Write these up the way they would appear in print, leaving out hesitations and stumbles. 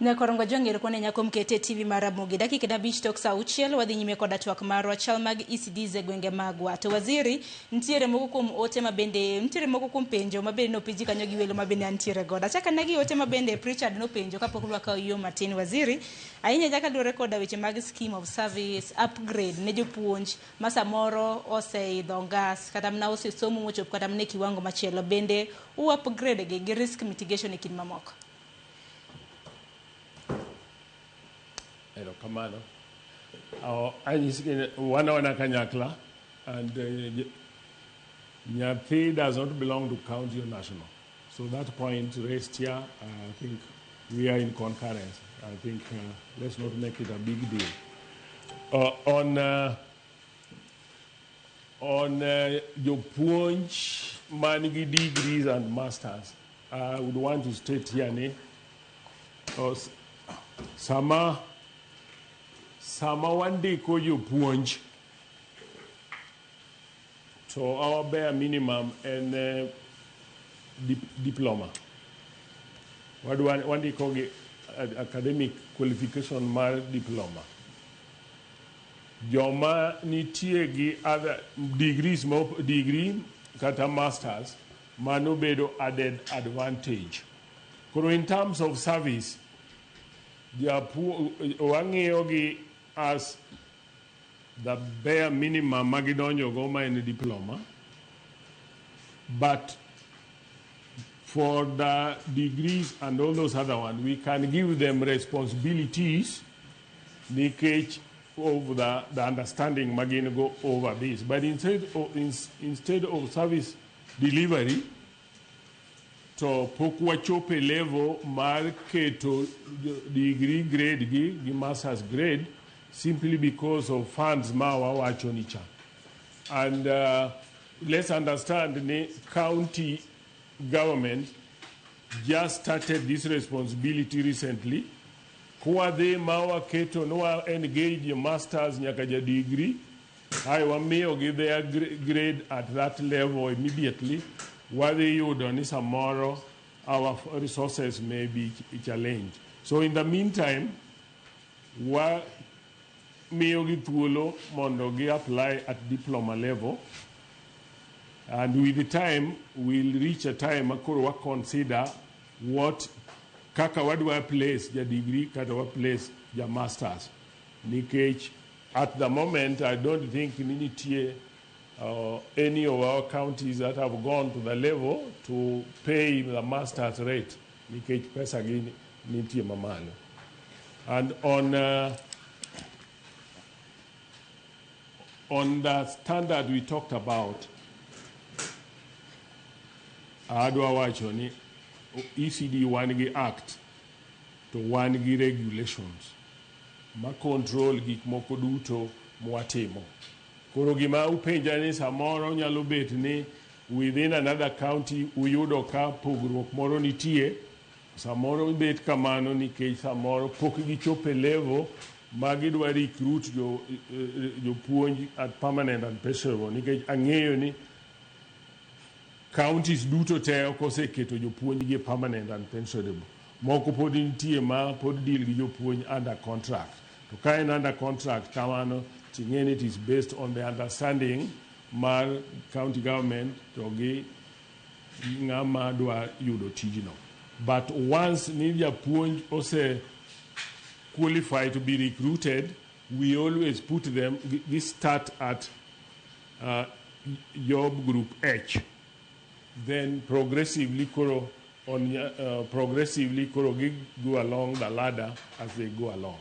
Nyakorongo jongero kone nyakom kete TV maramogi dakika na bich tok saa uchiel wadhi nyime koda twak marwa chal mag ECDs e gwenge magwa to waziri ntiere moko kuom ote mabende ntiere moko kuom penjo mabende no piji kanyo gi welo mabende antiere goda chaka negi ote mabende Richard no penjo kapok lwaka yo matin waziri ahinya jaka dwore koda weche mag scheme of service upgrade ne jopuonj ma samoro oseidho ngas kata mna osesomo mochop kata mne kiwango machielo bende upgrade gi risk mitigation e kin mamoko. Kamano. Wana kanyakla, and Nyathi does not belong to county or national. So that point raised here, I think we are in concurrence. I think let's not make it a big deal. On your punch, manigi degrees and masters, I would want to state here, Sama one day ko you punch to our bare minimum and diploma. What do one day call academic qualification mar diploma. Joma nitie gi other degrees degree kata masters manubedo added advantage. Koro in terms of service, wangeyogi as the bare minimum magidonyo goma in a diploma, but for the degrees and all those other ones, we can give them responsibilities leakage of the understanding magin go over this. But instead of service delivery, to pokwa chope level market to degree grade gi master's grade simply because of funds mawa wachonicha. And let's understand the county government just started this responsibility recently. Kwa de mawa keto no engage masters nyakaja degree. I wameo give their grade at that level immediately. What they do is tomorrow, our resources may be challenged. So in the meantime, what Miyogi Tuolo Mondogi apply at diploma level, and with the time we'll reach a time Akurwa consider what Kakawadwa place the degree, Katawa place the masters. Nikage at the moment I don't think Ninitie any of our counties that have gone to the level to pay the master's rate. And on the standard we talked about, ECD Wangi Act to Wangi regulations. Ma control gik moko duto mwatimo. Korogima upenjani samoro nyalo bet ni within another county uyudo ka pogruok moro nitie samoro bet kamano nikech samoro pok gichope level magidwa recruit jo puonj at permanent and pensionable nikech ang'eyo ni counties duto te oseketo jo puonj gi permanent and pensionable moko pod nitie ma pod deal gi jo puonj under contract to ka en under contract kamano it is based on the understanding mar county government to gi ngama dwa yudo tijno. But once Ninja Puonj ose qualify to be recruited, we always put them, we start at job group H. Then progressively go along the ladder as they go along.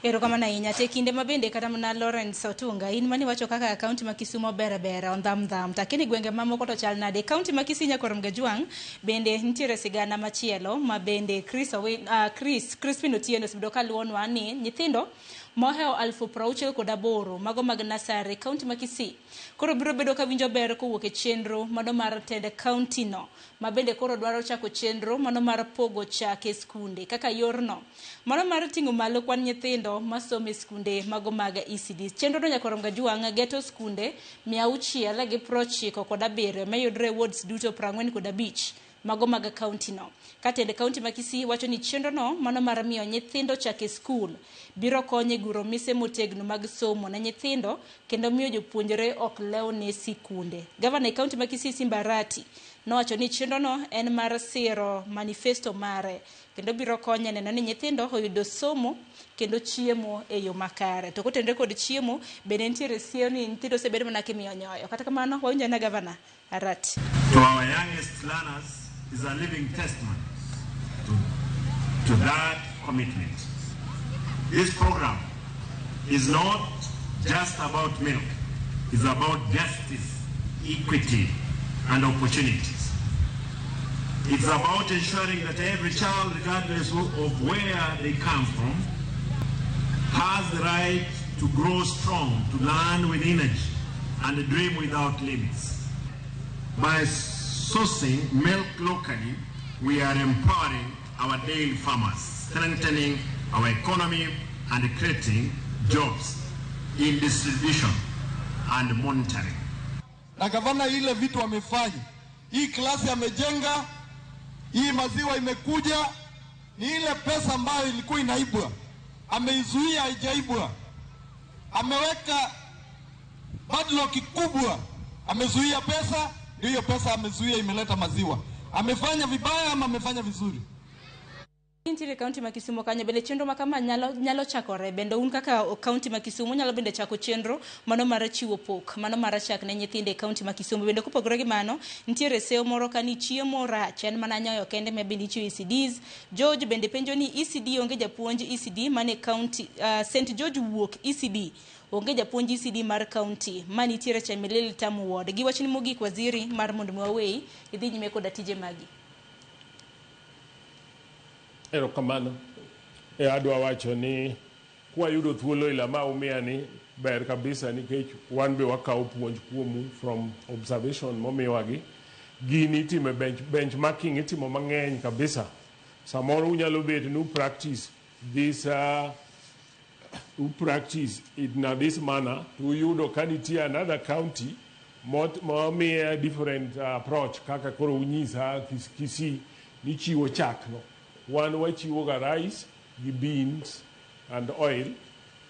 Ero kama na inya te kinde mabende kata mna Lawrence Otunga in mani wacho kaka county ma Kisumo bere on dham takini gwenge mamoko to chal nade county ma Kisinya Koramge Juang bende ntiere sigana machielo ma bende Crispin Otieno sibido kaluonwa ni nyithindo moheo 1068 mago mag nasari county ma Kisii koro biro bedo ka winjo ber kowuok e chenro mano mar tende county no ma bende koro dwaro chako chenro mano mar pogo chake skunde kaka yorno mano mar ting'o malo kwan nyithindo masomo e skunde mago mag ECD chenro no Nyakoronga Juang geto skunde 697 mayudre wards duto 45 mago mag kaunti no. Katende kaunti ma Kisii wacho ni chenro no mano mar miyo nyithindo chake skul biro konyo guro mise motegno mag somo na nyithindo kendo miyo jopuonjre ok lew ne sikunde. Gavana e kaunti ma Kisii Simba Arati nowacho ni chenro no en mar siro manifesto mare kendo biro konyo neno ni nyithindo oyudo somo kendo chiemo e yo makare. To kotende kod chiemo bende nitiere sio ni nyithindo osebedo mana kimiyo nyoyo. Kata kamano wawinjo na Gavana Arati. To our youngest learners is a living testament to that commitment. This program is not just about milk. It's about justice, equity, and opportunities. It's about ensuring that every child, regardless of where they come from, has the right to grow strong, to learn with energy, and dream without limits. By sourcing milk locally, we are empowering our daily farmers, strengthening our economy, and creating jobs in distribution and monitoring. Na gavana ile vitu wamefanya, hii klasi amejenga, hii maziwa imekuja, ni ile pesa ambayo ilikuwa inaibwa, ameizuia haijaibwa, ameweka padlock kubwa, amezuia pesa, ndio hiyo pesa amezuia imeleta maziwa. Amefanya vibaya ama amefanya vizuri? Intiri kaunti ma Kisumu kanyo bende chenro makama nyalo chakore bende un kaka kaunti ma Kisumu nyalo bende chako chenro mano mar chiwo pok mano mar chak ne nyithinde kaunti ma Kisumu bende kopogore gi mano nitiere seo moro kani chiemo rach en mana nyoyo kende me bende chiwo ECDs. George bende penjo ni ECD onge japuonj ECD mane kaunti St George wuok ECD onge japuonj ECD mar kaunti mani nitiere Chemelil Tamu Ward gi wachni mogik waziri mar mondo mwawei idhi nyime koda tije magi. Erokamano. Adwa wacho ni kwa yudo thuolo ila ma umia ni ber kabisa nikech wan be wakao puonj kuomu from observation momiwagi. Gini itime benchmarking itimo mang'eny kabisa. Samoro unyalo bet nu practice this practice in this manner to yudo kaniti another county momiya different approach kaka koro unyisa Kisii ni chiwo chak no. One wachiwo ga rice, the beans, and oil.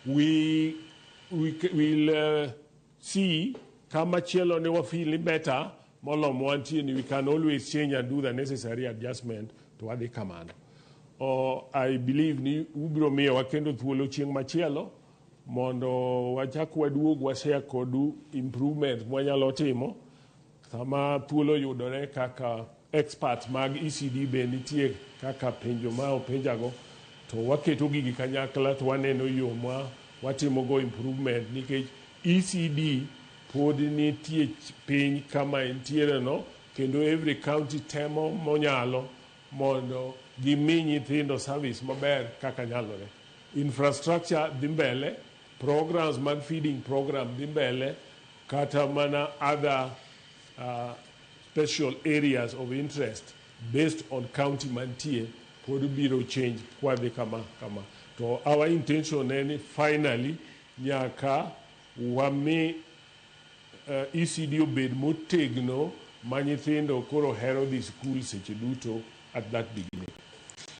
We will see kama chelo ne wa feel better. Molom wanti we can always change and do the necessary adjustment to what they command. I believe ni ubro me wakendo thuolo chieng machielo mondo wachak waduog washare kodu improvement mwanyalo timo sama thuolo yudore kaka experts mag ECD be nitie kaka penjo ma openjago to waketo gigi kanyakla to waneno yo ma watimo go improvement nikech ECD pod nitie piny kama entiere no kendo every county temo monyalo mondo gimi nyithindo service maber kaka nyalore. Infrastructure dhi mbele, programs mag feeding program dhi mbele, kata mana other special areas of interest based on county mantie pod biro change kwa de kama. To our intention is finally nyaka wami ECD obed motegno ma nyithindo koro hero the school seche duto at that beginning.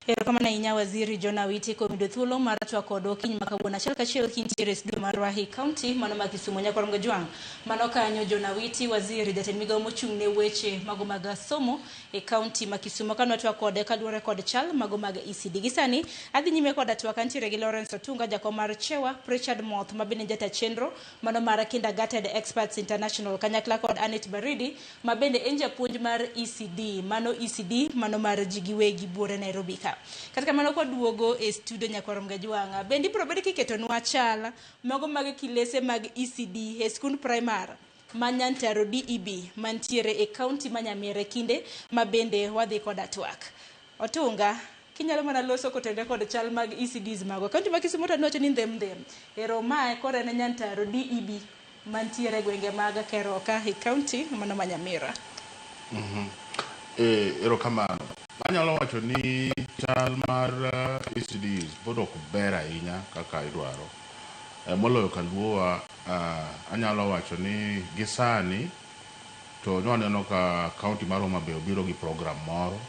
Erokamano ahinya waziri John Awiti kuom yudo thuolo mar chwako kiny ma kawuono achiel kachiel kintiere studio mar Ruahi County mano ma Kisumu nyakor Mgejwang' mano kanyo John Awiti waziri jatend migawo mochung' ne weche mago mag somo e county ma Kisumu kanwa twak kode kaluwore kod chal mago mag ECD. Gisani adhi nyime kod twak antiere gi Lawrence Otunga jakom mar Chewa, Richard Moth mabende jata chenro mano mar Kindergarten Experts International kanyakla kod Anet Baridi mabende en japuonj mar ECD mano mar jigiwegi buore Nairobi ka. Katika mano kwa duogo e studio nyakor Mgejwang' bendi probedi kiketo nwa chala mago mag kilese mag ECD e skund primary manyantaro DEB mantiere e county manyamere kinde mabende wadhi koda twak. Otunga kinyalo mana loso kotende kod chal mag ECDs mago county ma Kisumu to noche ni ndhem ero mae kore ne nyantaro DEB mantiere gwenge mag Keroka e county mano manyamera. Ero kamano anyalo wacho ni chal mar ECDs pod ok ber ahinya kaka idwaro. Moloyo kaluowa anyalo wacho ni gisani to nwaneno ka county mar Homa Bay obiro gi program moro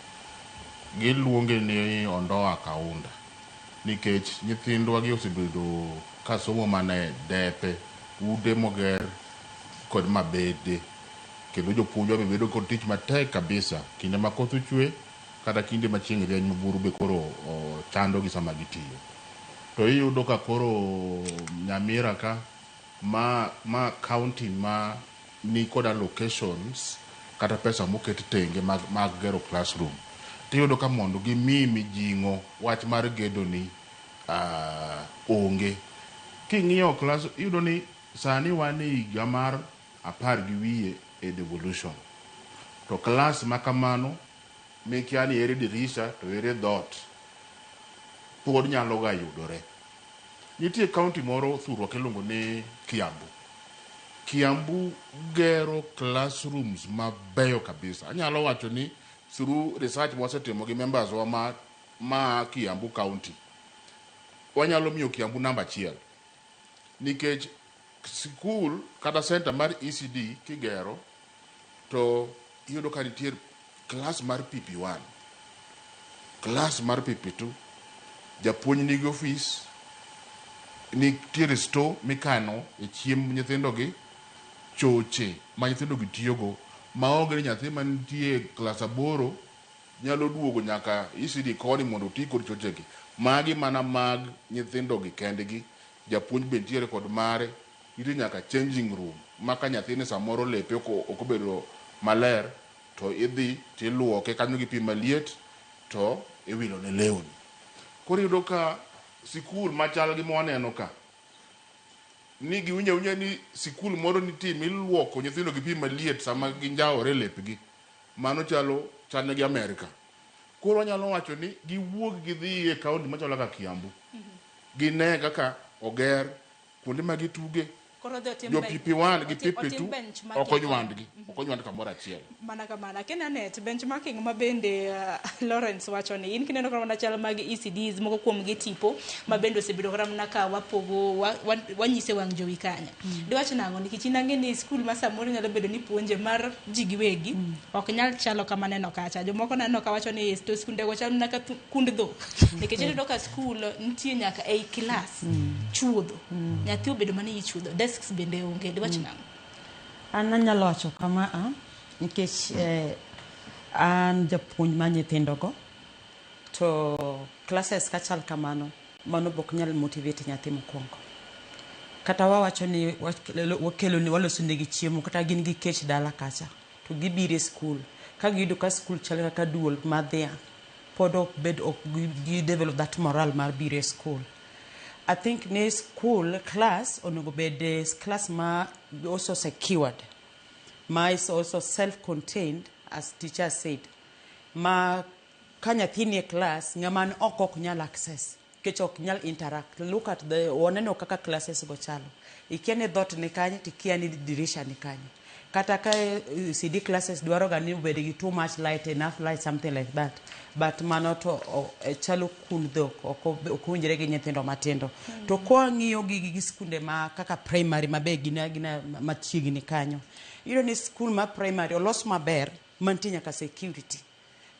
giluonge ni Ondoa Kaunda, nikech nyithindwa gi osebedo ka somo mana depe ude moger kod mabede, kendo jopuonjwa be bedo kod tich matek kabisa kinde ma koth ochwe kata kinde ma chieng' rieny maburu be koro chando gi sama gitiyo. To iyudo ka koro Nyamira ka ma county ma ni koda locations kata pesa moket tenge mag gero classroom, tiyudo ka mondo gimi mijing'o wach mar gedo ni onge. King'iyo class iyudo ni sani wan e higa mar 10 gi wiye e devolution, to class makamano mikia ni ere dirisha to ere dot pod nyalo ga yudore. Nitie county moro thurwa kiluongo ni Kiambu gero classrooms mabeyo kabisa. Anyalo wacho ni through research mwasetimo gi members wa ma Kiambu County, wanyalo miyo Kiambu namba 1 nikech school kata center mar ECD kigero to iyudo ka nitie class mar PP1, class mar PP2, japuonj nigi office, nitiere store mikano e chiemb nyithindo gi, choche ma nyithindo gi tiyogo, maonge ni nyathi mantie class 8 nyalo duogo nyaka ECD koni mondo oti kod choche gi. Magi mana mag nyithindo gi kendgi. Japuonj be nitiere kod mare, nitie nyaka changing room maka nyathini samoro lepe okobedo maler to idhi tiluoke kanyo gi pi maliet to iwilo ne lewni. Koro iyudo ka sikul machal gi mwaneno ka ni giwinja ni sikul moro nitie miluoko nyithindo gi pi maliet sama ginjaore lepgi, mano chalne gi Amerika. Koro wanyalo wacho ni giwuog gidhi e kaunti machalo ka Kiambu, gine kaka oger kuonde ma gituge, jo PP1 gi PP2 okonywand kamoro achiel. Mana kamana kenanet benchmarking ma bende Lawrence wacho ni in kineno kama chal mag ECDs moko kuom gi tipo ma bende osebedo kama na ka wapogo wanyise wang jowi kanya. Diwach nango nikech inange ni school ma samoro nyalo bedo ni puonje mar jigi wegi ok nyal chalo kama neno kacha. Jomoko neno ka wacho ni to skunde go chalo naka kund dho. Nikech iyudo ka school nitie nyaka ei class chuodho. Nyathi obedo mana i chuodho. Desks bende onge. Diwach nango. An anyalo wacho kama nikech an japuonj ma nyithindogo to classes kachal kamano mano bok nyal motivate nyathi mokwongo. Kata wawacho ni wakelo ni waloso negi chiemo kata gin gi kech dala kacha to gibire school ka giyudo ka school chal kaka duol madhia pod ok bed ok gi develop that moral mar bire school. I think ne school class onego bed class ma also secured, ma is also self-contained, as teacher said. Ma kanya thini class ngaman ok nyal access, kech ok nyal interact. Look at the oneno kaka classes go chalo. Ikiane dot ni kanye tikiani dirisha ni kanye. Kata ka CD classes dwaro ga ni bed gi too much light, enough light, something like that. But manoto chalo kundo okunjere gi nyithindo matindo. To kwa ng'iyo gi skunde ma kaka primary mabe gina machiegni kanyo. Iyudo ni school ma primary olos maber mantie nyaka security.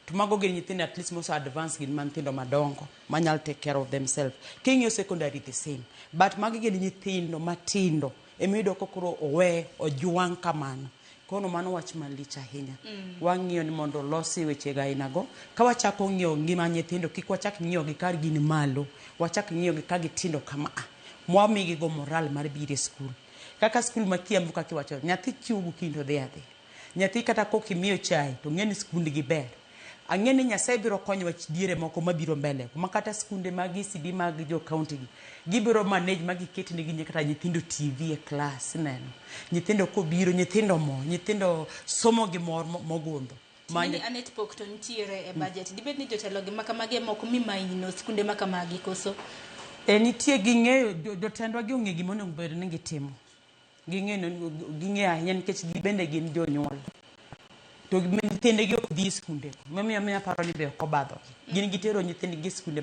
To mago gi nyithindo at least most advanced gin nyithindo madongo manyal take care of themselves. King'iyo secondary the same. But magi gi nyithindo matindo emido kokoro owe ojuang kamano. Kono mano wach malich ahinya. Wang'iyo ni mondo losi weche ga inago ka wachako ng'iyo ngima nyithindo kik wachak ng'iyo gi kar gin malo, wachak ng'iyo gi ka gitindo kama mwamigi go moral mar bire school. Kaka school ma Kiambu kaka wacho nyathi chiugo kindo dhi adhi. Nyathi kata kokimiyo chai to ng'eni skund gi ber. Ang'eni Nyasaye biro konyo wach diere moko mabiro mbele. Kuma kata skunde mag ECD mag jo county gi gibiro manage magi ketne gi kata nyithindo TV e class neno. Nyithindo ko biro, nyithindo somo gi mor mogundho. Mani anet pok to ntiere e budget. Dibed ni jotelo gi makamage moko mimaino skunde makamagi koso. Nitie gi ng'eyo jotendwa gi ong'e gima onego bed ni gitimo. Ging'e ahinya nikech gibende gin jonyuol. To nyithinde gi ok dhi skunde. Mamiyo paro ni be ok obadho. Gin gitero nyithinde gi skunde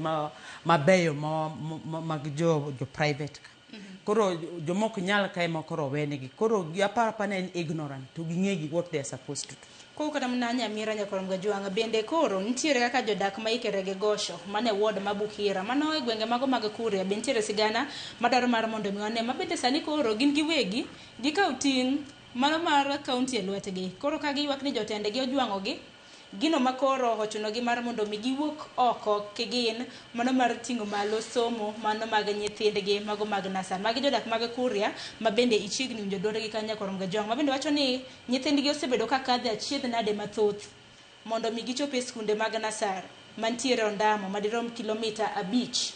mabeyo mag jo private. koro jomok nyal kae mokoro wenegi koro aparo pa ne ignorant to ging'egi what they are supposed to do. Ko kata mna Nyamira Nyakorom Gajwang' bende koro nitiere kaka jodak ma ikere ge Gosho mane ward ma Bukira mano e gwenge mago mag Kuria be nitiere sigana madaro mar mondo mi wane ma bende sani koro gin giwegi gikaw ting' mano mar kaunti e lwetgi koro ka giywak ni jotende gi ojwang'ogi gino makoro ochuno gi mar mondo mi giwuok oko kigin mano mar ting'o malo somo mano mag nyithindgi mago mag nasar magi jodak mag Kuria ma bende ichigni winjo dwondgi ka Nyakorom Gajwang' ma bende wacho ni nyithindgi osebedo ka kadhe achiedh nade mathoth mondo mi gichop e skunde mag nasar mantiere Ondamo madirom kilomita 5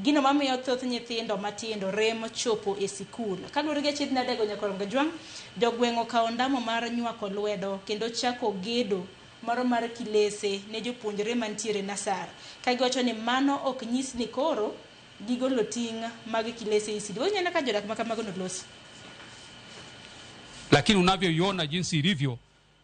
gino mamiyo thoth nyithindo matindo rem chopo e sikul kaluwore gi achiedh nade go Nyakorom Gajwang' jogweng'o ka Ondamo mar nywako lwedo kendo chako gedo maro mar kilese ne jopuonjre mantiere nasar ka giwacho ni mano ok nyis ni koro gigolo ting' mag kilese isidi wanyana ka jodak makamago nolosi. Lakini unavyoiona jinsi ilivyo,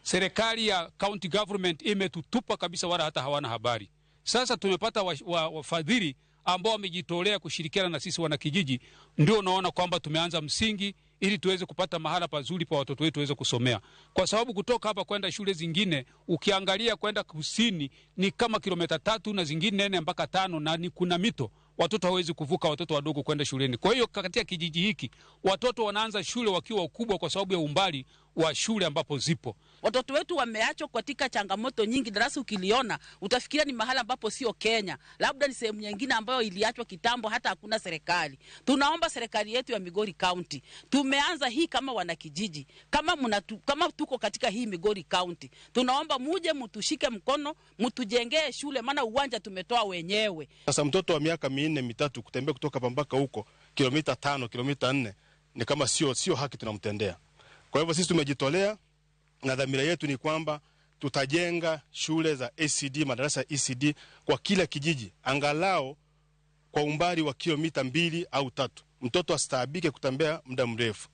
serikali ya county government imetutupa kabisa, wala hata hawana habari. Sasa tumepata wafadhili ambao wamejitolea kushirikiana na sisi wanakijiji, ndio unaona kwamba tumeanza msingi ili tuweze kupata mahala pazuri pa watoto wetu waweze kusomea. Kwa sababu kutoka hapa kwenda shule zingine, ukiangalia kwenda kusini ni kama kilomita 3 na zingine 4 mpaka 5 na ni kuna mito. Watoto hawezi kuvuka, watoto wadogo kwenda shuleni. Kwa hiyo katika kijiji hiki watoto wanaanza shule wakiwa wakubwa kwa sababu ya umbali wa shule ambapo zipo. Watoto wetu wameachwa katika changamoto nyingi. Darasa ukiliona utafikiria ni mahala ambapo sio Kenya, labda ni sehemu nyingine ambayo iliachwa kitambo, hata hakuna serikali. Tunaomba serikali yetu ya Migori County, tumeanza hii kama wanakijiji, kama tuko katika hii Migori County, tunaomba muje mtushike mkono, mtujengee shule, maana uwanja tumetoa wenyewe. Sasa mtoto wa miaka 4-3 kutembea kutoka Pambaka huko kilomita 5 kilomita 4 ni kama sio haki tunamtendea. Kwa hivyo sisi tumejitolea na dhamira yetu ni kwamba tutajenga shule za ECD, madarasa ya ECD kwa kila kijiji, angalau kwa umbali wa kilomita 2 au 3. Mtoto astaabike kutembea muda mrefu.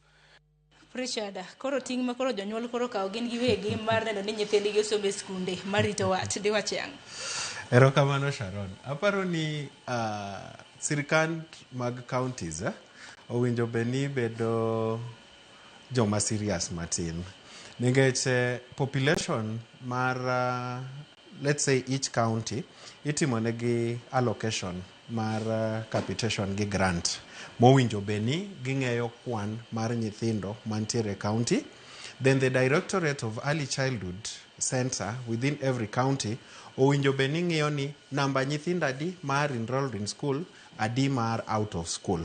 Prishada, koro ting' ma koro jonyuol koro kawo gin giwegi mar neno ni nyithindgi osomo e skunde marito wach de wachang'. Erokamano Sharon. Aparo ni sirkand mag counties owinjo beni bedo joma serious matin. Nikech population mar let's say each county itimonegi allocation mar capitation gi grant mowinjo beni ging'eyo kwan mar nyithindo mantiere county. Then the Directorate of Early Childhood Center within every county owinjo beni ng'iyo ni namba nyithindo adi mar enrolled in school, adi mar out of school.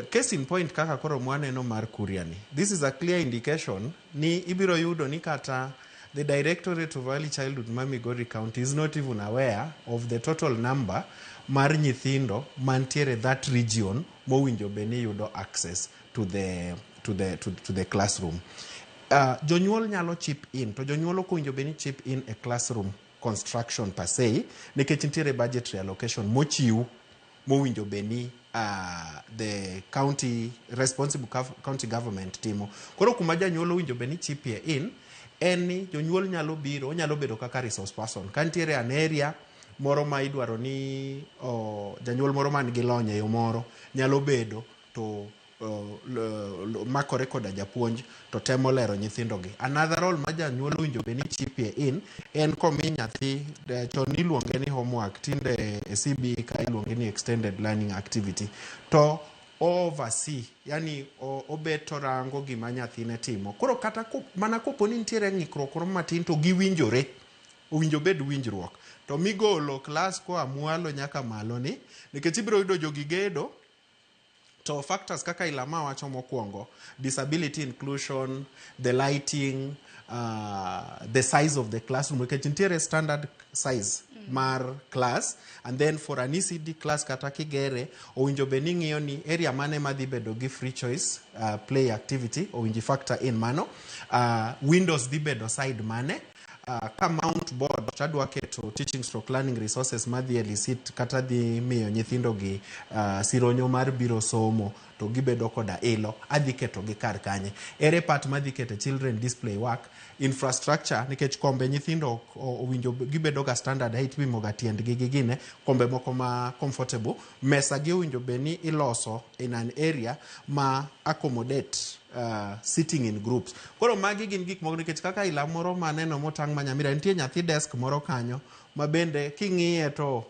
Case in point kaka koro mwaneno mar Kuria ni. This is a clear indication ni ibiro yudo ni kata the Directorate of Early Childhood ma Migori County is not even aware of the total number mar nyithindo mantiere that region mowinjo beni yudo access to the classroom. Jonyuol nyalo chip in, to jonyuol okowinjo beni chip in a classroom construction per se, nikech nitiere budgetary allocation mochiw mowinjo beni the county responsible county government timo. Koro kuma janyuol owinjo beni chipie in en ni jonyuol nyalo biro, nyalo bedo kaka resource person. Kantiere an area moro ma idwaro ni janyuol moro man gi lony e yo moro nyalo bedo to makore koda japuonj to temo lero nyithindo gi. Another role ma janyuol owinjo beni chipie in en komi nyathi chon iluonge ni homework, tinde e CB ka iluonge ni extended learning activity, to oversee, yani obeto rango gima nyathine timo. Koro kata mana kopo ni nitiere ng'ikruok moro matin to giwinjore, owinjo bed winjruok, to migolo klas koa mwalo nyaka malo ni, nikech ibiro yudo jogi gedo to factors kaka Ilama wacho mokwongo, disability inclusion, the lighting, the size of the classroom, which is standard size mar class, and then for an ECD class kata kigere owinjo beni ng'iyo ni area mane madhi bedo gi free choice play activity owinji factor in mano, windows dhi bedo side mane, ka mount board chadwa keto teaching stroke learning resources madhi elicit kata dhi miyo nyithindo gi sironyo mar biro somo, to gibedo koda ilo adhi keto gi kar kanye. Ere part madhi kete children display work infrastructure nikech kombe nyithindo owinjo gibedo ga standard height mimo ga tiendgi gi gine kombe moko ma comfortable mesa gi owinjo beni iloso in an area ma accommodate sitting in groups. Koro magi gin gik moko nikech kaka ila moro maneno motang' manyamira nitie nyathi desk moro kanyo ma bende king'iye to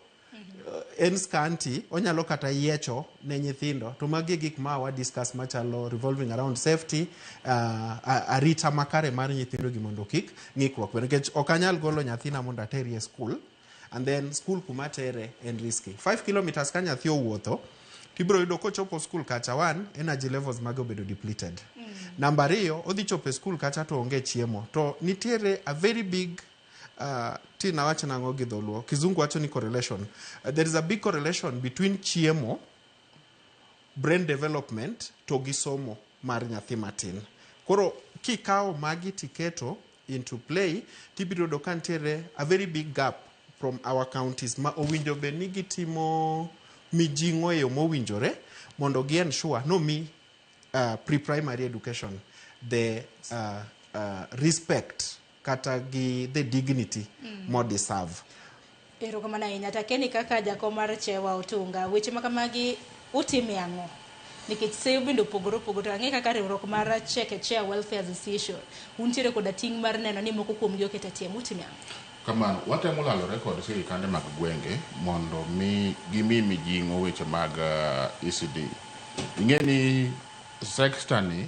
en scanty onyalo kata yiecho ne nyithindo to magi gik ma wa discuss machalo revolving around safety arita makare mar nyithindo gi mondo kik ng'ikruok nikech ok anyal golo nyathina mondo aterie school and then school kuma tere en risky 5 kilometers ka nyathi owuotho tibro yudo kochopo school kacha one energy levels mag obedo depleted. Namba 2 odhi chopo school kacha to onge chiemo to nitiere a very big tina wacho nango gi dholuo kizungu wacho ni correlation. There is a big correlation between chiemo, brain development to gi somo mar nyathi matin. Koro kikao magi tiketo into play tibiro do kantiere a very big gap from our counties ma owinjo be ni gitimo mijingo e mowinjore mondo gi ensure no mi pre-primary education the respect kata gi the dignity more deserve. Ero kama na inya takeni kaka jako mar chewa Otunga weche makamagi utime ang'o nikech seyo bendo pogoro ang'e kaka riwruok mar Chekechea Welfare Association untiere koda ting' mar neno ni moko kuom gi oketa tie utime ang'o. Kamano watemo lalore kod sirikande mag gwenge mondo mi gimi mijing'o weche mag ECD. Ing'e ni sekta ni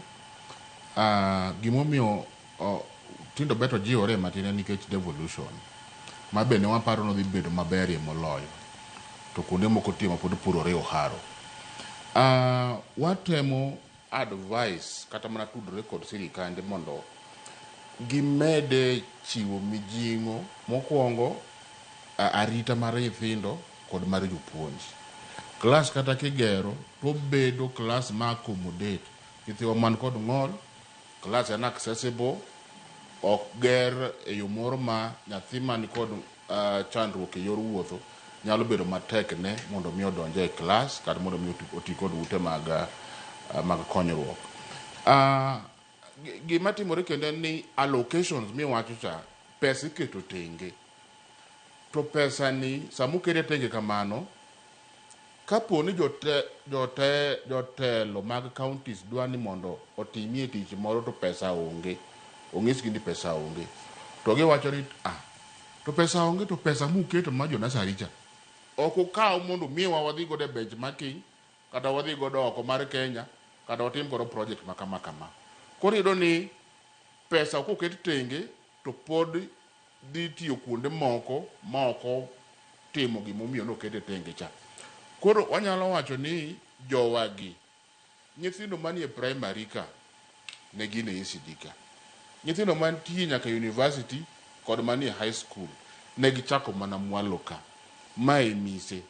gimomiyo tindo beto jiore matine nikech devolution ma bende waparo no dhi bedo maberie moloyo to kuonde moko timo pod purore oharo. Watemo advice kata mana tudore kod sirikande mondo gimede chiwo mijing'o mokwongo arita mar nyithindo kod mar jopuonj. Klas kata kigero to bedo klas ma accommodate nyithiwa man kod ng'ol, klas en accessible, ok ger e yo moro ma nyathi man kod chandruok e yor wuotho nyalo bedo matek ne mondo mi odonje e klas kata mondo mi oti kod ute mag konyruok. Gima timore kendo ni allocations mi wacho cha pesa iketo tenge to pesa ni samukere tenge kamano kapo ni jotelo mag counties dwani mondo otimie tich moro to pesa onge ong'isgi ni pesa onge to giwacho ni to pesa onge to pesa muketo ma jonasari cha ok okaw mondo miwa wadhi godo e benchmarking kata wadhi godo oko mar Kenya kata watim godo project makama kama. Koro iyudo ni pesa ok oket tenge to pod dhi tiyo kuonde moko ma oko timo gimomiyo nokete tenge cha. Koro wanyalo wacho ni jowagi nyithindo manie primary ka ne gin e ECD ka, nyithindo mantie nyaka university kod manie high school ne gichako mana mwalo ka. Mae mise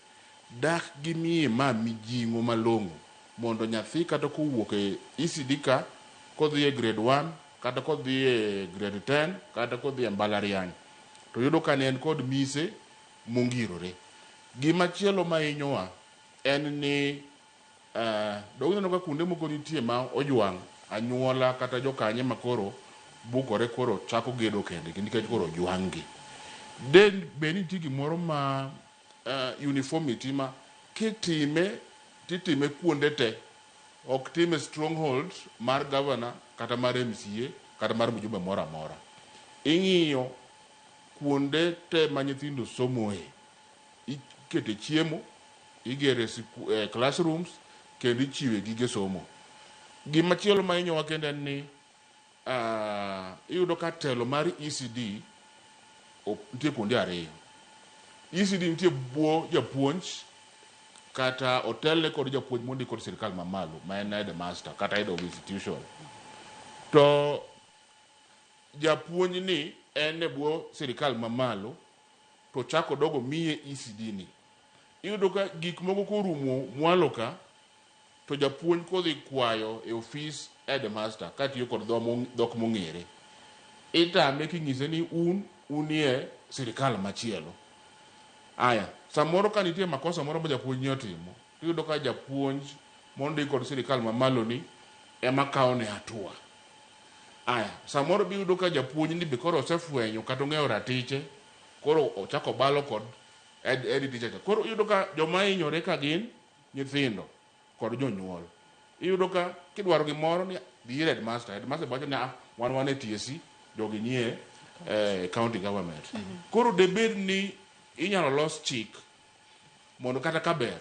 dak gimie ma mijing'o malong'o mondo nyathi kata kowuok e ECD ka kodhi e grade 1 kata kodhi e grade 10 kata kodhi e mbalariany to yudo ka ne en kod mise mongirore. Gima chielo ma hinyowa en ni dogno ka kunde moko nitie ma ojwang' anyuola kata jokanye makoro bukore koro chako gedo kende nikech koro ojwang'gi. Den be nitie gimoro ma uniformity ma titime kuonde te ok time stronghold mar governor kata mar MCA kata mar mjumbe mora mora. Ing'iyo kuonde te ma nyithindo somoe, ikete chiemo, igere classrooms kendo ichiwe gige somo. Gima chielo ma inyowa kende ni iyudo ka telo mar ECD nitie kuonde 2. ECD nitie buo japuonj kata hotel kod japuonj mondi kod sirikal mamalo ma en headmaster kata head of institution. To japuonj ni en e buo sirikal mamalo to chako dogo miye ECD ni. Iyudo ka gik moko korumo mwalo ka to japuonj kodhi kwayo e office headmaster katiyo kod dhok mong'ere. Itame king'ise ni unie sirikal machielo. Aya, samoro ka nitie makosa moro ma japuonj ni otimo, iyudo ka japuonj mondo kod sirikal mamalo ni ema kaone hatua. Aya, samoro biyudo ka japuonj ni bikoro osefwenyo kata ong'eyo ratiche, koro ochako balo kod teacher. Koro iyudo ka joma hinyore ka gin nyithindo kod jonyuol. Iyudo ka kidwaro gimoro ni dhi headmaster bacho ni wan e TSC jogi nie county government. Koro debed ni inyalo los chik mondo kata kaber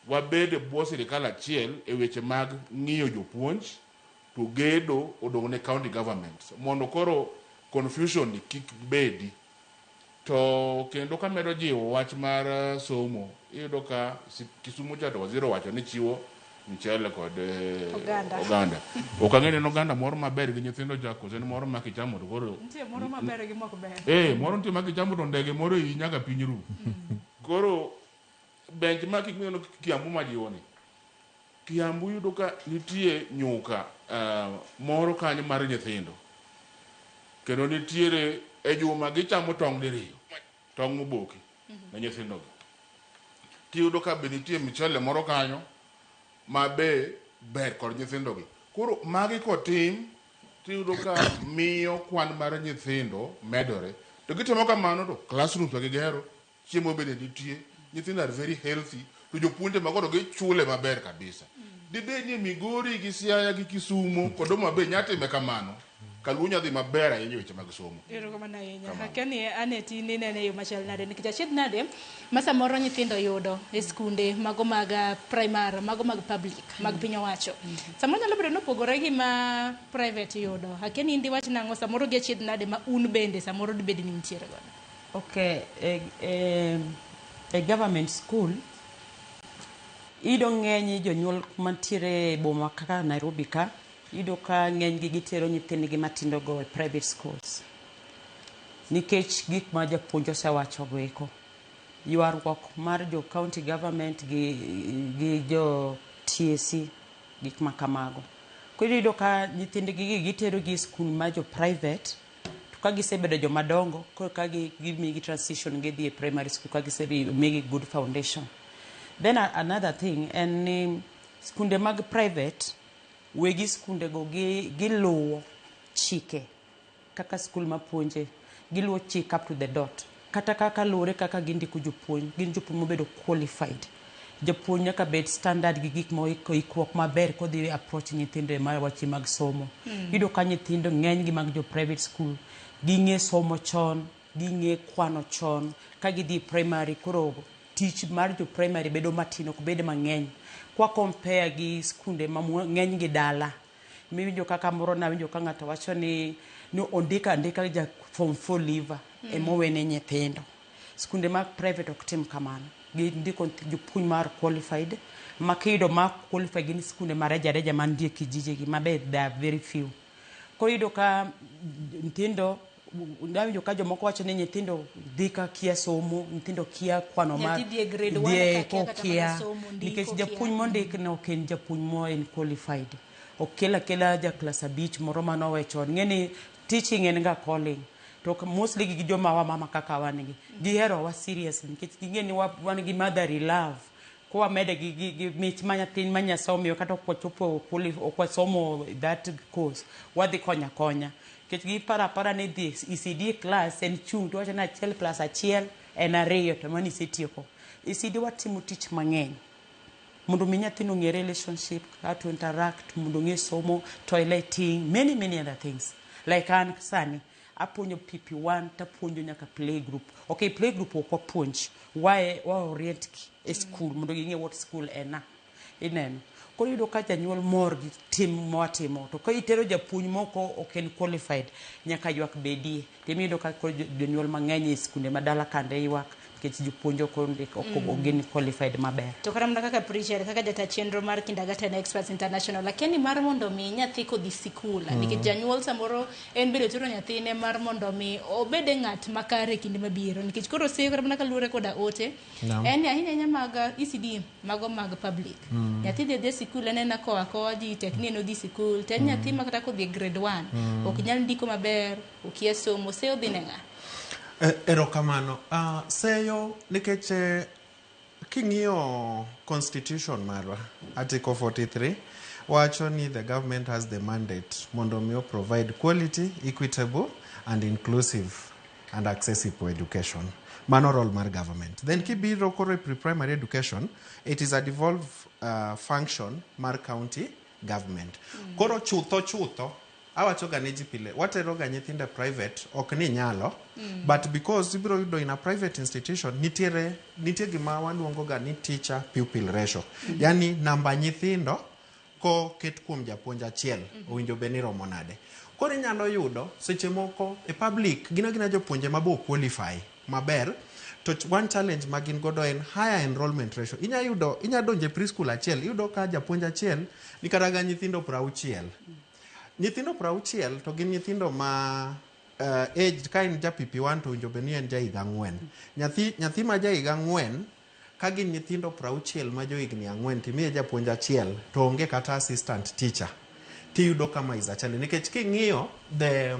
wabed bwo sirikal achiel e weche mag ng'iyo jopuonj to gedo odong' ne county government mondo koro confusion kik bedi. To kendo kamedo jiwo wach mar somo, iyudo ka Kisumu cha to waziri wacho ni chiwo mchele kod oganda. Ok ang'e ni oganda moro maber gi nyithindo cha kose ni moro ma kichamo to koro nitie moro maber gi mok ber. Moro nitie ma kichamo to ndege moro nyaka piny ru. Koro benchmark ing'eyo Kiambu majiwo ni. Kiambu yudo ka nitie nyuka moro kanyo mar nyithindo. Kendo nitiere e juma gichamo tong' diriyo, tong' moboki na nyithindogi. Tiyudo ka be nitie michele moro kanyo ma be ber kod nyithindogi. Koro magi kotim tiyudo ka miyo kwan mar nyithindo medore. To gitimo kamano to classrooms gigero, chiemo bende nitie, nyithindo are very healthy, to jopuonje makoro gichule maber kabisa. Dibed ni Migori gi Siaya gi Kisumu kod Homa nyatime kamano, Kalunya dhi maber ahinya weche mag somo. Erokamano ahinya. Lakini aneti ni nene yo machal nade nikech achiedh nade ma samoro nyithindo yudo e skunde mago mag primary, mago mag public, mag piny owacho. Samoro nyalo bedo nopogore gi ma private yudo. Lakini indi wach nang'o samoro gi achiedh nade ma un bende samoro dibed ni nitiere godo. Okay, a government school ido ng'eny jonyuol mantiere boma kaka Nairobi ka ido ka ng'eny gi gitero nyithindgi matindo go e private schools nikech gik ma japuonj osewacho go eko ywaruok mar jo county government gi jo TSC gik ma kamago. Koro ido ka nyithindgi gitero gi skul ma jo private to ka gisebedo joma dongo koro ka gimigi transition gidhi e primary school ka gisemigi good foundation. Then another thing en skunde mag private wegi skunde go giluwo chike kaka skul mapuonje giluwo chik up to the dot kata kaka lure kaka gindiko jopuonj gin jopuonj mobedo qualified. Japuonj nyaka bed standard gi gik ma ikruok maber kodhi approach nyithindo ma wachi mag somo. Ido ka nyithindo ng'eny gi mag jo private school ging'e somo chon, ging'e kwano chon ka gidhi primary. Koro tich mar jo primary bedo matino ko bedo mang'eny kwa compare gi skunde ma ng'eny gi dala. Miwinjo kaka moro na winjo ka ng'ato wacho ni ondika ja form 4 liver emowene nyithindo. Skunde mag private ok tim kamano, gindiko jopuonj mar qualified ma kido ma qualified gin skunde mar reja mandie kijije gi maber, they are very few. Koro ido ka nyithindo ndawinjo ka jomoko wacho ni nyithindo dhi ka kia somo, nyithindo kia kwano mar grade 1 ka kia nikech japuonj mondik no ken japuonj mo en qualified. Okela ja class abich moro manowe chon. Ng'eni teaching en ga calling. To mostly gi joma wa mama kaka wanigi gihero wa serious nikech ging'eni wan gi motherly love. Kwa mede gi mich manyatin manya somo kata kwachopo okwasomo that course wadhi konya kech gi para ni dhi ECD class en chung to wacho na achiel plus achiel en ariyo to mani setieko. ECD watimo tich mang'eny mondo mi nyathino ng'e relationship, how to interact, mondo ng'e somo, toileting, many other things. Like an sani apuonjo PP1 tapuonjo nyaka playgroup. Okay, playgroup ok wapuonj wa orient e school mondo ging'e what school ena ineno. Koro yudo ka janyuol mor gi tim mawatimo to ka itero japuonj moko ok en qualified nyaka ywak bedie. Timiyudo ka jonyuol mang'eny e skunde madala kande ywak nikech jopuonj ok gin qualified maber. To kata mana kaka preacher kaka jata chenro mar Kindergarten Experts International lakini mar mondo mi nyathi kodhi sikul nikech janyuol samoro en bedo tero nyathine mar mondo mi obede ng'at makare kinde mabiro nikech koro se kata mana kalure koda ote en ahinya mag ECD mago mag public. Nyathi dhi sikul enena koa ji tekni no dhi sikul ten nyathi makata kodhi grade 1 ok nyal ndiko maber okia somo se odhi nenga. Erokamano. Seyo nikech king'iyo constitution marwa article 43 wacho ni the government has the mandate mondo mi provide quality, equitable and inclusive and accessible education. Mano role mar government. Then kibiro kore pre-primary education, it is a devolved function mar county government. Koro chutho awacho ga ne ji pile watero ga nyithindo private ok ni nyalo but because ibiro yudo in a private institution nitie gima waluongo ga ni teacher pupil ratio. Yani namba nyithindo ko ket kuom japuonj achiel owinjo be ni romo nade. Koro inyalo yudo seche moko e public gina jopuonje mabo qualify maber to one challenge magin godo en higher enrollment ratio. Inya donje preschool achiel yudo ka japuonj achiel ni kata ga nyithindo 60. Nyithindo 60 to gin nyithindo ma age ka in ja PP1 to winjo be ni en ja higa 4. Nyathi ma ja higa 4 ka gin nyithindo 60 ma jo higni 4 timiye japuonj achiel to onge kata assistant teacher. Tiyudo kama is a challenge. Nikech king'iyo the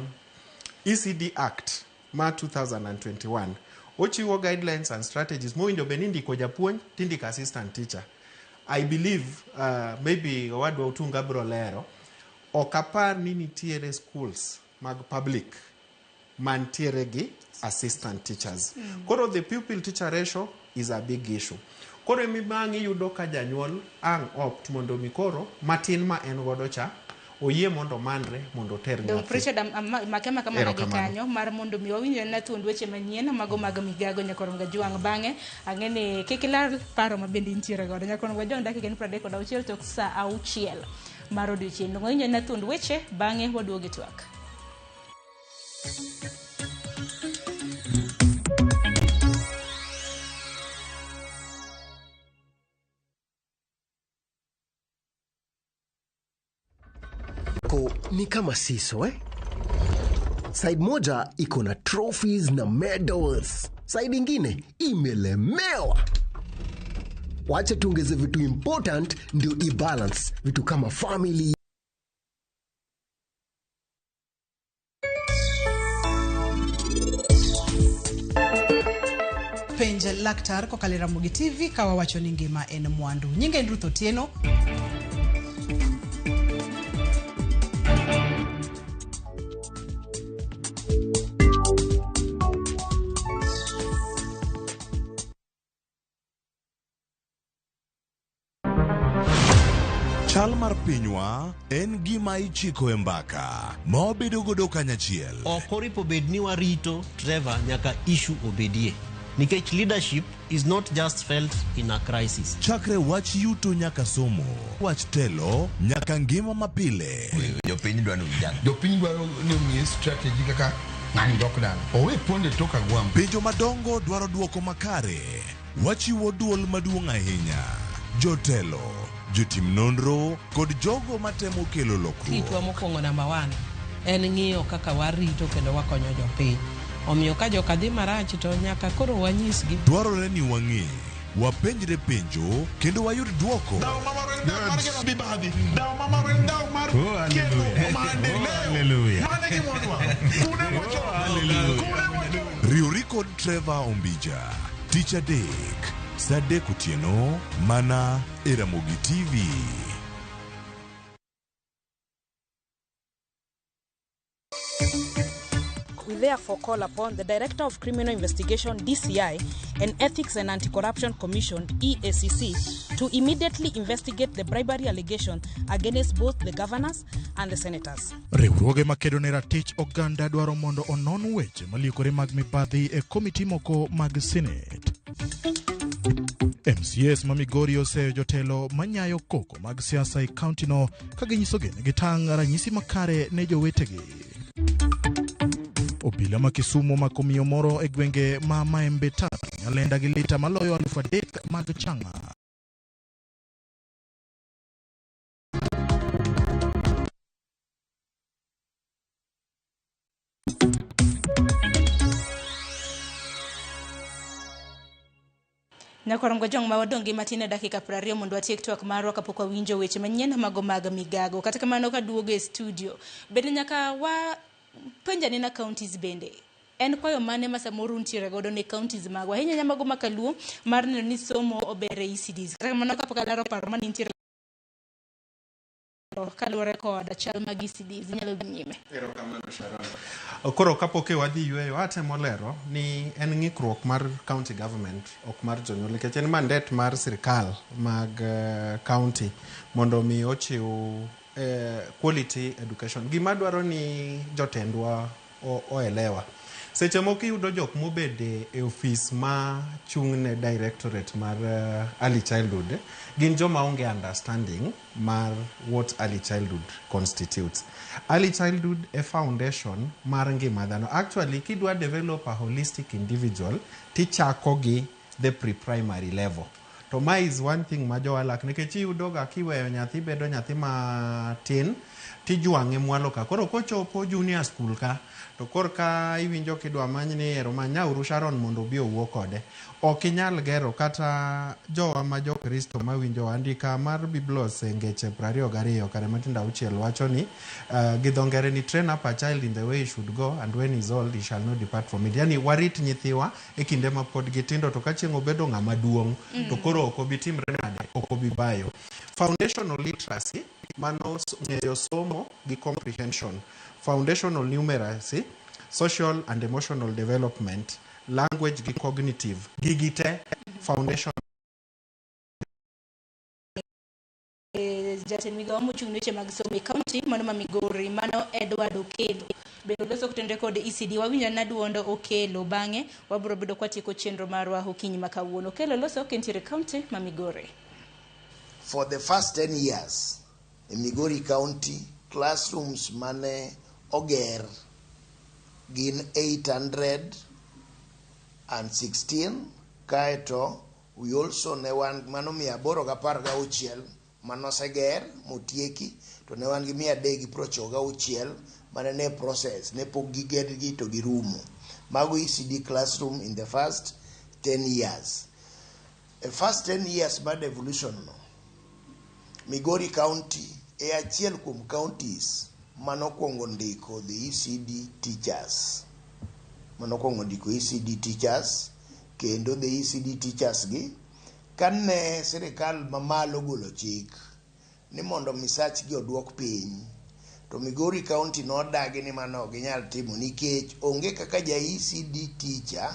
ECD Act ma 2021 ochiwo guidelines and strategies mowinjo be ni ndiko japuonj tindiko assistant teacher. I believe maybe owadwa Utunga bro lero okapar ni nitiere schools mag public mantiere gi assistant teachers. Koro the pupil teacher ratio is a big issue. Koro mibangi yudo ka janyuol ang opt mondo mikoro matin ma en godo cha oyie mondo manre mondo ter nyathi. Dong Richard makema kama nagikanyo mar mondo mi wawinjo na thuond weche manyien mago mag migago Nyakorom Gajwang' bang'e ang'ene kikilar paro mabende ntiere godo Nyakorom Gajwang' dakika 36 tok saa 6 mar odiochieng' ng'onyo na thuond weche bang'e waduoge twak. Ni kama siso Side moja iko na trophies na medals, side ingine imelemewa. Wacha tuongeze vitu important ndio i-balance vitu kama family. Penje laktar ko kalera Mugi TV kawa wacho ni ngima en mwandu. Nyinge Ruth Otieno. Chal mar pinywa en gima ichiko e mbaka ma obedo godo kanyachiel. Okoripo bedni warito Trevor nyaka issue obedie. Nikech leadership is not just felt in a crisis. Chakre wach yuto nyaka somo, wach telo nyaka ngima mapile. Jopiny dwaro ni omiye strategy kaka ng'ani dok dala. Owe ponde toka gwam. Penjo madongo dwaro duoko makare. Wachiwo duol maduong' ahinya. Jotelo, jotim nonro kod jogo matemo kelo lokruok. Kitwa mokwongo namba 1 en ng'iyo kaka warito kendo wakonyo jopiny. Omiyo ka joka dhi marach to nyaka koro wanyisgi. Dwarore ni wang'e, wapenjre penjo kendo wayud duoko. Riuri kod Trevor Ombija, Tich Adek, Sadek Otieno, mana e Ramogi TV. We therefore call upon the Director of Criminal Investigation DCI and Ethics and Anti-Corruption Commission EACC to immediately investigate the bribery allegation against both the governors and the senators. Riwruoge makedo ne ratich oganda dwaro mondo onon weche maliekore mag mibadhi e komiti moko mag Senate. MCS ma Migori oseyo jotelo manyayo koko mag siasa e kaunti no kaginyiso gene gitang' ranyisi makare ne jowetegi. Obila ma Kisumu makomiyo moro e gwenge ma Maembe Tara nyalenda gi lita maloyo 3,000 mag chang'a. Nyakorom Gajwang' ma wadongi matine dakika 20 mondo atiek twak marwa kapok wawinjo weche manyien mago mag migago. Kata kamano ka duogo e studio bende nyaka wa penja ni na counties bende en kwayo mane ma samoro ntiere godo ne counties magwa ahinya nyamago makaluo mar neno ni somo obere ECDs kata mana kapok alero paro mane ntiere kaluwore kod chal mag ECDs nyalo dhi nyime. Koro kapok wadhi yweyo atemo lero ni en ng'ikruok mar county government ok mar jonyuol nikech en mandat mar sirkal mag county mondo mi ochiw quality education. Gima dwaro ni jotendwa oelewa. Seche moko iyudo jok mobede e ofis ma chung' ne directorate mar early childhood gin joma onge understanding mar what early childhood constitutes. Early childhood a foundation mar ngima dhano. Actually kidwa develop a holistic individual tichako gi the pre-primary level. To ma is one thing ma jowalak nikech iyudo ga kiweyo nyathi bedo nyathi matin tijwang'e mwalo ka. Koro kochopo junior school ka to korka iwinjo kidwa many ni ero manyauru Sharon mondo obi owuo kode. Ok inyal gero kata jowa ma jokristo mawinjo andika mar Biblos ngeche 22 kare matinda 6 wacho ni gi dho ngere ni train up a child in the way he should go and when he is old he shall not depart from it. Yani warit nyithiwa e kinde ma pod gitindo to ka chieng' obedo ng'ama duong' to koro ok obi timre nade ok obi bayo. Foundational literacy mano ng'eyo somo gi comprehension. Foundational numeracy, social and emotional development, language gi cognitive, gigite foundation. Jatend migawo mochung' weche mag somo e kaunti mano ma Migori mano Edward Okelo bende loso kutende kod ECD wawinjo na duondo Okelo bang'e wabiro bedo kwatieko chenro marwa okinyi ma kawuono. Okelo loso kentiere kaunti ma Migori. For the first 10 years in Migori County, classrooms mane oger gin 816 kaeto we also ne wan mano 816 mano seger motieki to ne wan gi 396 mane ne process ne pok gigergi to girumo. Mago ECD classroom in the first 10 years. The first 10 years bad evolution no Migori County e achiel kuom counties manokwongo ndiko the ECD teachers. Manokwongo ndiko ECD teachers kendo the ECD teachers gi kane sirikal mamalo golo chik ni mondo misach gi odwok piny to Migori County nodagi ni mano ginyal timo nikech onge kaka ja ECD teacher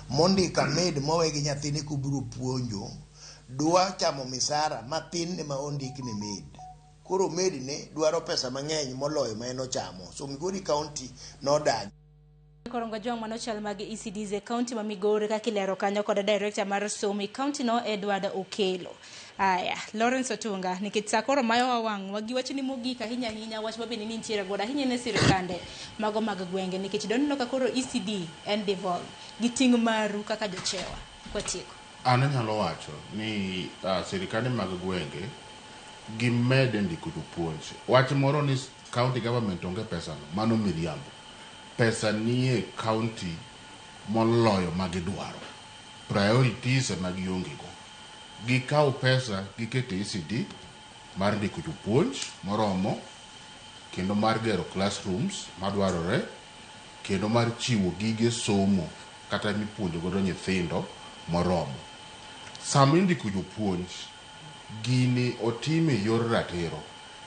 mondika med mowe gi nyathine kubiro puonjo dwa chamo misara matin ne ma ondik ni med. Koro med ne dwaro pesa mang'eny moloyo ma eno chamo. So Migori County nodagi. Korongo jong mano chal mag ECDs e county ma Migori ka kilero kanyo kod director mar somo e county no Edward Okelo. Aya, Lawrence Otunga nikech sakoro mayo wawang' wagi wacho ni mogik ahinya wach mabende ni ntiere goda ahinya ne sirikande mago mag gwenge nikech donno ka koro ECD and devolve giting maru kaka jochewa kwatieko. An nyalo wacho ni sirikande mag gwenge gimede ndiko jopuonj. Wach moro ni county government onge pesa no, mano miriambo. Pesa nie county moloyo magidwaro. Priorities magionge go. Gikaw pesa gikete ECD mar ndiko jopuonj moromo kendo mar gero classrooms madwarore kendo mar chiwo gige somo kata mipuonjo godo nyithindo moromo. Sama indiko jopuonj gini otime yor ratiro.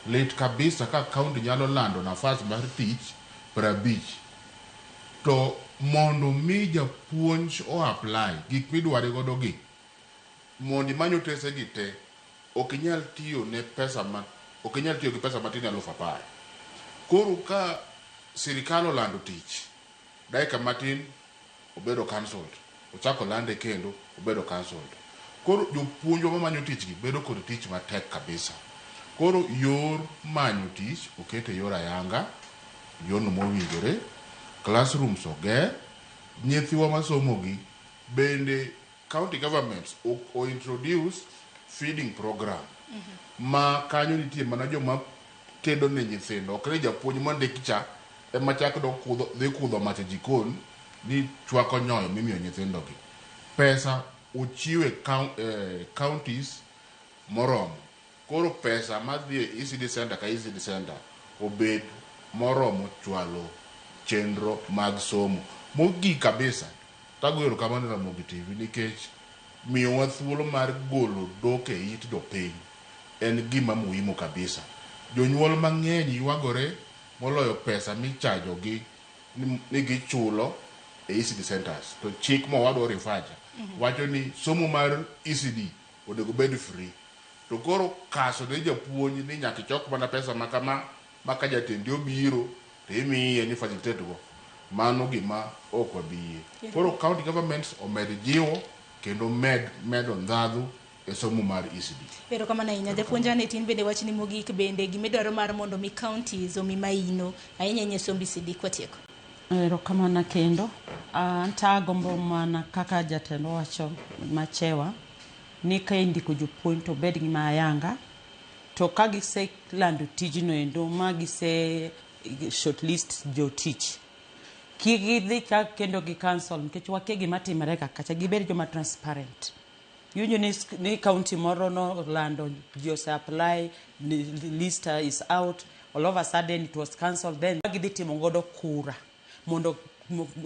Lit kabisa ka county nyalo lando nafas mar tich 50 to mondo mi japuonj o apply gik midware godo gi mondo manyo tese gi te ok inyal tiyo ne pesa ma ok inyal tiyo gi pesa matin 10,000. Koro ka sirikal olando tich dakika matin obedo cancelled, ochako lande kendo obedo cancelled. Koro jopuonjo ma manyo tich gi bedo kod tich matek kabisa. Koro yor manyo tich okete yor ayanga, yorno mowinjore, classrooms oger, nyithiwa masomo gi bende county governments o introduce feeding program. Ma kanyo nitie mana joma tedo ne nyithindo, ok ni japuonj mondikicha ema chak dhi kudho mach e jikon ni chwako nyoyo mimiyo nyithindo gi. Pesa uchiwe counties moromo. Koro pesa madhi e ECD center ka ECD center obed moromo chwalo chenro mag somo. mogik kabisa tagoero kamano Ramogi TV nikech miyowa thuolo mar golo dok e it jopiny en gima muhimu kabisa. Jonyuol mang'eny ywagore moloyo pesa michajogi ni gichulo e ECD centers. To chik mowadwa rifacha wacho ni somo mar ECD onego bed free. To koro kaso ne japuonj ni nyaka ichok mana pesa makama maka jatendi obiro to imiye ni facilitate go. Mano gima ok wabiye. Koro county governments omed jiwo kendo medo ndhadhu e somo mar ECD. Pero kama na inya japuonja ne tin bende wachni mogik bende gimidwaro mar mondo mi counties omi maino ahinya nye somb ECD kwatieko. Ero kama na kendo antagombo mana kaka jatelo wacho machewa ni ka indiko jopuonj to bed gi mayanga to ka gise lando tijno endo ma gise shortlist jotich kigidhi ka kendo gi cancel nikech wakia gima timore kacha gibed joma transparent. Yunyo ni county moro no lando jose apply list is out, all of a sudden it was cancelled, then gidhi timo godo kura mondo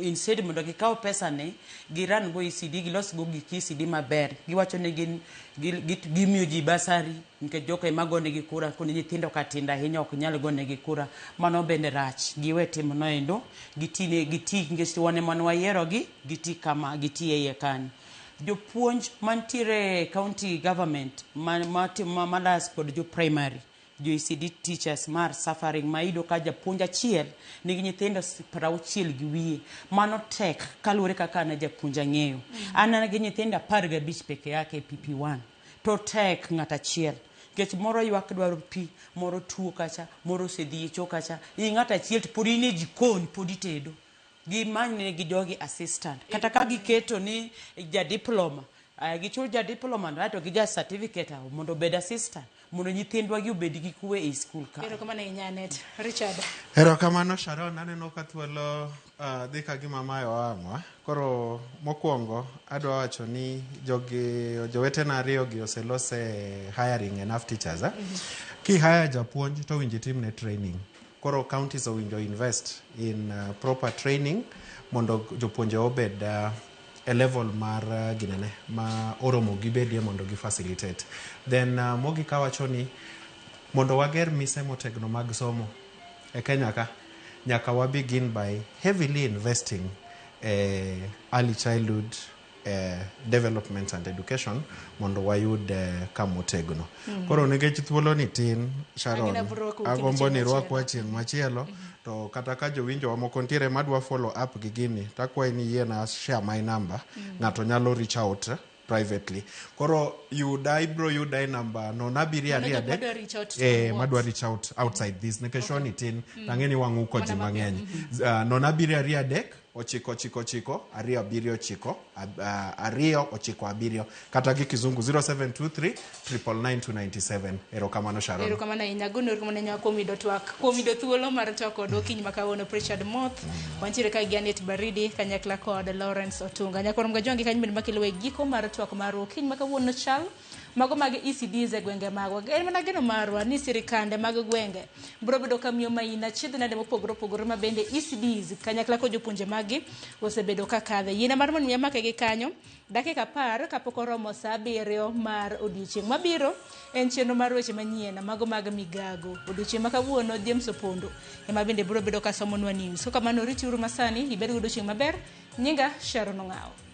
instead mondo gikaw pesa ne giran go ECD gilos go gi ECD maber giwacho ne gimiyo ji basari nikech joka emagone gi kura koni nyithindo katinda hinya ok nyal gone gi kura mano bende rach giwe timo no endo giti nikech wane man wayiero giti kama giti e kani jopuonj mantiere county government malas kod jo primary jo ECD teachers mar suffering maido ka japuonja chiel nigi nyithindo 60 gi wiye mano tek kaluore kaka na japuonja ng'eyo ana gi nyithindo 15 peke yake PP1 to tek ng'ata chiel kech moro ywak dwaro pi moro tuo kacha moro sedhi cho kacha ng'ata chiel podi ne jikon podi tedo gi mane gi jogi assistant kata ka giketo ni ja diploma gichul ja diploma to gi ja certificate mondo bed assistant mondo nyithindwa gi obed gi kuwe e school ka. Ero kama na inyanet Richard. Ero kamano Sharon, aneno ka thuolo dhi ka gima mayo amwa. Koro mokwongo adwa wacho ni jowetena ariyo gi oselose hiring enough teachers. Ki hire japuonj to winji timne training. Koro counties owinjo invest in proper training mondo jopuonje obed a level mar ginene ma oromo gibedie mondo gi facilitate. Then mogi kawacho ni mondo wager mise motegno mag somo e Kenya ka nyaka wa begin by heavily investing early childhood development and education mondo wayud kamotegno. Koro nikech thuolo ni tin Sharon agombo ni rwakwa chieng' machielo to kata ka jowinjo moko ntiere madwa follow up gi gini takwayi ni yie na share my number ng'ato nyalo reach out privately. Koro ibro yuda number no nabiri ariadek madwa reach out outside this nikech ni tin tang'eni wang'u ko ji mang'eny no nabiri ariadek 999 279 292 kata gi kizungu 0723 999 Ero kamano Sharon. Ero kamano inyagono ero kamano nyakomido twak komido thuolo mar toko dokinyi makawono Richard Moth wantiere ka Janet Baridi kanyakla kod Lawrence Otunga nyakorom ga jongi kanyi makilowe giko mar twak mar okinyi makawono chal mago mag ECDs e gwenge magwa en mana geno marwa ni sirikande mag gwenge bro bedo kamiyo maina chidhna de mopogore ma bende ECDs kanyakla ko jopunje magi osebedo ka kadhe yina mar mon yamake gi kanyo dakika 10 kapok oromo saa 7 mar odiochieng' mabiro en chenro mar weche manyien mago mag migago odiochieng' makawuono James Opondo ema bende bro bedo ka somonwa news so kamano rituru masani ibed go odiochieng' maber nyinga Sharon Ong'ao.